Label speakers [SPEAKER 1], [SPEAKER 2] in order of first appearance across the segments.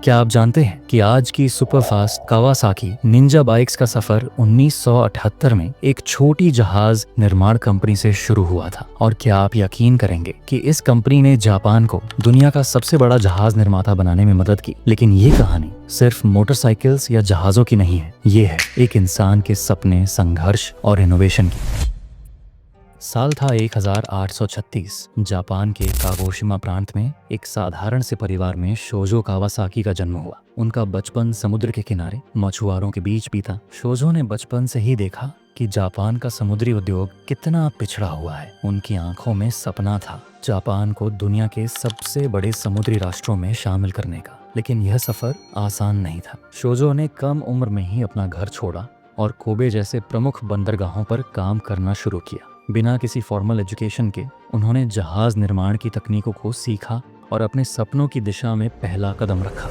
[SPEAKER 1] क्या आप जानते हैं कि आज की सुपरफास्ट कावासाकी निंजा बाइक्स का सफर 1978 में एक छोटी जहाज निर्माण कंपनी से शुरू हुआ था। और क्या आप यकीन करेंगे कि इस कंपनी ने जापान को दुनिया का सबसे बड़ा जहाज निर्माता बनाने में मदद की। लेकिन ये कहानी सिर्फ मोटरसाइकिल्स या जहाजों की नहीं है, ये है एक इंसान के सपने, संघर्ष और इनोवेशन की। साल था 1836। जापान के कागोशिमा प्रांत में एक साधारण से परिवार में शोजो कावासाकी का जन्म हुआ। उनका बचपन समुद्र के किनारे मछुआरों के बीच बीता। शोजो ने बचपन से ही देखा कि जापान का समुद्री उद्योग कितना पिछड़ा हुआ है। उनकी आंखों में सपना था जापान को दुनिया के सबसे बड़े समुद्री राष्ट्रों में शामिल करने का। लेकिन यह सफर आसान नहीं था। शोजो ने कम उम्र में ही अपना घर छोड़ा और कोबे जैसे प्रमुख बंदरगाहों पर काम करना शुरू किया। बिना किसी फॉर्मल एजुकेशन के उन्होंने जहाज निर्माण की तकनीकों को सीखा और अपने सपनों की दिशा में पहला कदम रखा।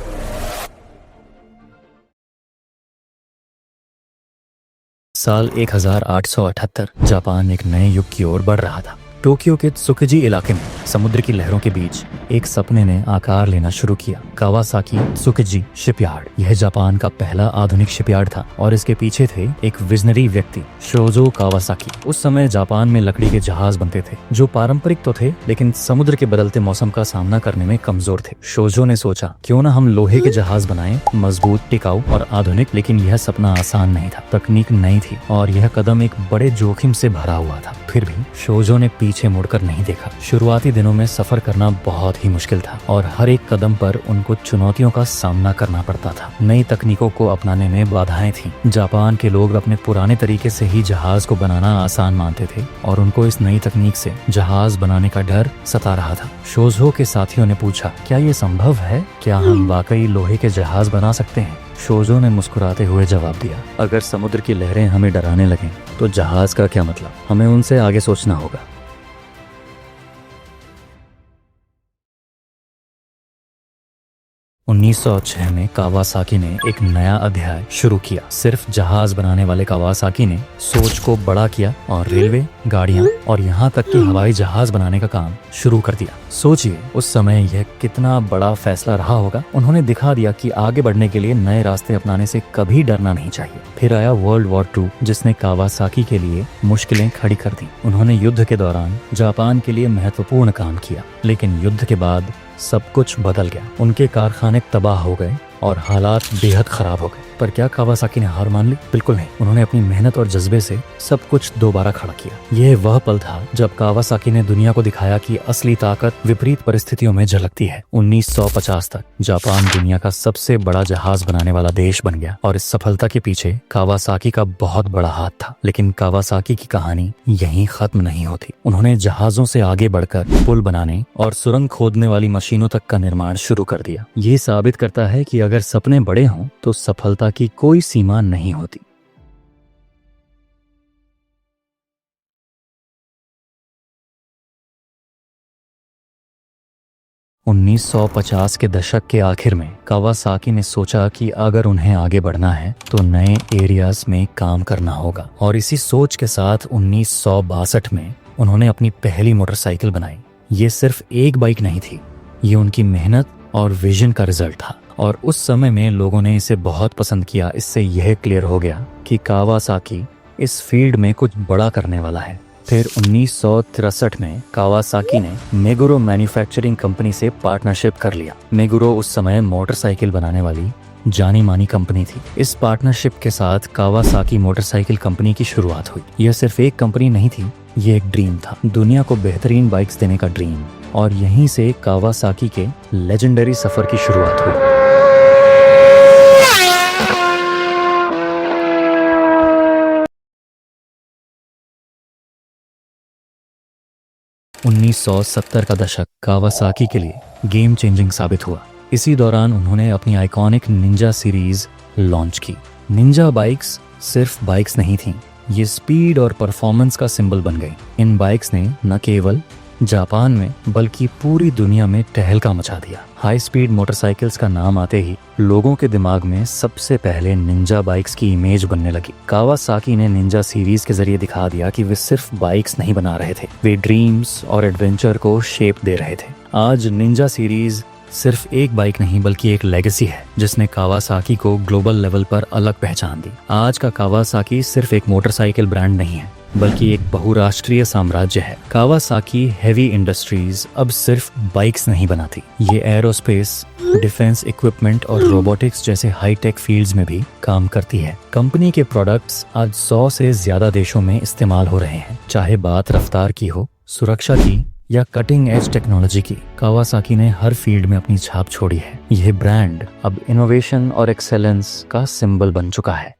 [SPEAKER 1] साल 1878 जापान एक नए युग की ओर बढ़ रहा था। टोक्यो के त्सुकुजी इलाके में समुद्र की लहरों के बीच एक सपने ने आकार लेना शुरू किया। Kawasaki Tsukiji shipyard. यह जापान का पहला आधुनिक शिपयार्ड था और इसके पीछे थे एक विजनरी व्यक्ति, शोजो कावासाकी। उस समय जापान में लकड़ी के जहाज बनते थे जो पारंपरिक तो थे लेकिन समुद्र के बदलते मौसम का सामना करने में कमजोर थे। शोजो ने सोचा, क्यों ना हम लोहे के जहाज बनाएं, मजबूत, टिकाऊ और आधुनिक। लेकिन यह सपना आसान नहीं था। तकनीक नई थी और यह कदम एक बड़े जोखिम से भरा हुआ था। फिर भी शोजो ने पीछे मुड़कर नहीं देखा। शुरुआती दिनों में सफर करना बहुत ही मुश्किल था और हर एक कदम पर उनको चुनौतियों का सामना करना पड़ता था। नई तकनीकों को अपनाने में बाधाएं थीं। जापान के लोग अपने पुराने तरीके से ही जहाज को बनाना आसान मानते थे और उनको इस नई तकनीक से जहाज बनाने का डर सता रहा था। शोजो के साथियों ने पूछा, क्या ये संभव है? क्या हम वाकई लोहे के जहाज बना सकते हैं? शोजो ने मुस्कुराते हुए जवाब दिया, अगर समुद्र की लहरें हमें डराने लगें तो जहाज का क्या मतलब? हमें उनसे आगे सोचना होगा। 1906 में कावासाकी ने एक नया अध्याय शुरू किया। सिर्फ जहाज बनाने वाले कावासाकी ने सोच को बड़ा किया और रेलवे, गाड़ियां और यहाँ तक कि हवाई जहाज बनाने का काम शुरू कर दिया। सोचिए उस समय यह कितना बड़ा फैसला रहा होगा। उन्होंने दिखा दिया कि आगे बढ़ने के लिए नए रास्ते अपनाने से कभी डरना नहीं चाहिए। फिर आया वर्ल्ड वॉर 2 जिसने कावासाकी के लिए मुश्किलें खड़ी कर दी। उन्होंने युद्ध के दौरान जापान के लिए महत्वपूर्ण काम किया, लेकिन युद्ध के बाद सब कुछ बदल गया। उनके कारखाने तबाह हो गए और हालात बेहद खराब हो गए। पर क्या कावासाकी ने हार मान ली? बिल्कुल नहीं। उन्होंने अपनी मेहनत और जज्बे से सब कुछ दोबारा खड़ा किया। यह वह पल था जब कावासाकी ने दुनिया को दिखाया कि असली ताकत विपरीत परिस्थितियों में झलकती है। 1950 तक जापान दुनिया का सबसे बड़ा जहाज बनाने वाला देश बन गया और इस सफलता के पीछे कावासाकी का बहुत बड़ा हाथ था। लेकिन कावासाकी की कहानी यहीं खत्म नहीं होती। उन्होंने जहाजों से आगे बढ़कर पुल बनाने और सुरंग खोदने वाली मशीनों तक का निर्माण शुरू कर दिया। ये साबित करता है कि अगर सपने बड़े हों तो सफलता की कोई सीमा नहीं होती। उन्नीस 1950 के दशक के आखिर में कावासाकी ने सोचा कि अगर उन्हें आगे बढ़ना है तो नए एरियाज में काम करना होगा और इसी सोच के साथ 1962 में उन्होंने अपनी पहली मोटरसाइकिल बनाई। ये सिर्फ एक बाइक नहीं थी, ये उनकी मेहनत और विजन का रिजल्ट था और उस समय में लोगों ने इसे बहुत पसंद किया। इससे यह क्लियर हो गया कि कावासाकी इस फील्ड में कुछ बड़ा करने वाला है। फिर 1963 में कावासाकी ने मेगुरो मैन्युफैक्चरिंग कंपनी से पार्टनरशिप कर लिया। मेगुरो उस समय मोटरसाइकिल बनाने वाली जानी मानी कंपनी थी। इस पार्टनरशिप के साथ कावासाकी मोटरसाइकिल कंपनी की शुरुआत हुई। यह सिर्फ एक कंपनी नहीं थी, ये एक ड्रीम था, दुनिया को बेहतरीन बाइक्स देने का ड्रीम। और यहीं से कावासाकी के लेजेंडरी सफर की शुरुआत हुई। 1970 का दशक कावासाकी के लिए गेम चेंजिंग साबित हुआ। इसी दौरान उन्होंने अपनी आइकॉनिक निंजा सीरीज लॉन्च की। निंजा बाइक्स सिर्फ बाइक्स नहीं थीं, ये स्पीड और परफॉर्मेंस का सिंबल बन गई। इन बाइक्स ने न केवल जापान में बल्कि पूरी दुनिया में टहलका मचा दिया। हाई स्पीड मोटरसाइकिल्स का नाम आते ही लोगों के दिमाग में सबसे पहले निंजा बाइक्स की इमेज बनने लगी। कावासाकी ने निंजा सीरीज के जरिए दिखा दिया कि वे सिर्फ बाइक्स नहीं बना रहे थे, वे ड्रीम्स और एडवेंचर को शेप दे रहे थे। आज निंजा सीरीज सिर्फ एक बाइक नहीं बल्कि एक लेगेसी है जिसने कावासाकी को ग्लोबल लेवल पर अलग पहचान दी। आज का कावासाकी सिर्फ एक मोटरसाइकिल ब्रांड नहीं है बल्कि एक बहुराष्ट्रीय साम्राज्य है। कावासाकी हेवी इंडस्ट्रीज अब सिर्फ बाइक्स नहीं बनाती, ये एरोस्पेस, डिफेंस इक्विपमेंट और रोबोटिक्स जैसे हाईटेक फील्ड्स में भी काम करती है। कंपनी के प्रोडक्ट्स आज 100 से ज्यादा देशों में इस्तेमाल हो रहे हैं। चाहे बात रफ्तार की हो, सुरक्षा की या कटिंग एज टेक्नोलॉजी की, कावासाकी ने हर फील्ड में अपनी छाप छोड़ी है। यह ब्रांड अब इनोवेशन और एक्सेलेंस का सिंबल बन चुका है।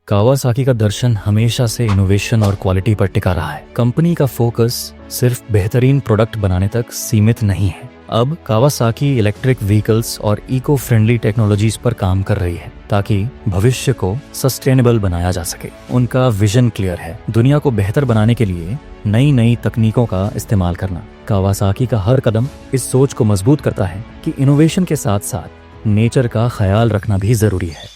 [SPEAKER 1] कावासाकी का दर्शन हमेशा से इनोवेशन और क्वालिटी पर टिका रहा है। कंपनी का फोकस सिर्फ बेहतरीन प्रोडक्ट बनाने तक सीमित नहीं है। अब कावासाकी इलेक्ट्रिक व्हीकल्स और इको फ्रेंडली टेक्नोलॉजीज पर काम कर रही है ताकि भविष्य को सस्टेनेबल बनाया जा सके। उनका विजन क्लियर है, दुनिया को बेहतर बनाने के लिए नई नई तकनीकों का इस्तेमाल करना। कावासाकी का हर कदम इस सोच को मजबूत करता है कि इनोवेशन के साथ साथ नेचर का ख्याल रखना भी जरूरी है।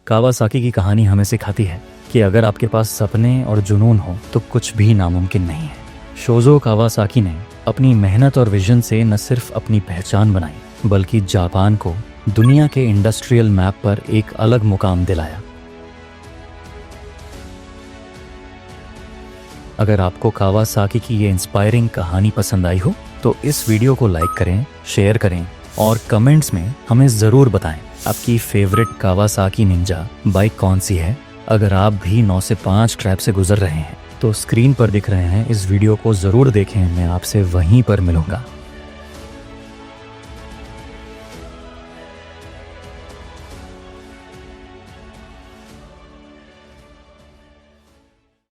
[SPEAKER 1] कावासाकी की कहानी हमें सिखाती है कि अगर आपके पास सपने और जुनून हो तो कुछ भी नामुमकिन नहीं है। शोजो कावासाकी ने अपनी मेहनत और विजन से न सिर्फ अपनी पहचान बनाई बल्कि जापान को दुनिया के इंडस्ट्रियल मैप पर एक अलग मुकाम दिलाया। अगर आपको कावासाकी की ये इंस्पायरिंग कहानी पसंद आई हो तो इस वीडियो को लाइक करें, शेयर करें और कमेंट्स में हमें ज़रूर बताएं आपकी फेवरेट कावासाकी निंजा बाइक कौन सी है। अगर आप भी 9 से 5 ट्रैप से गुजर रहे हैं तो स्क्रीन पर दिख रहे हैं इस वीडियो को ज़रूर देखें। मैं आपसे वहीं पर मिलूंगा।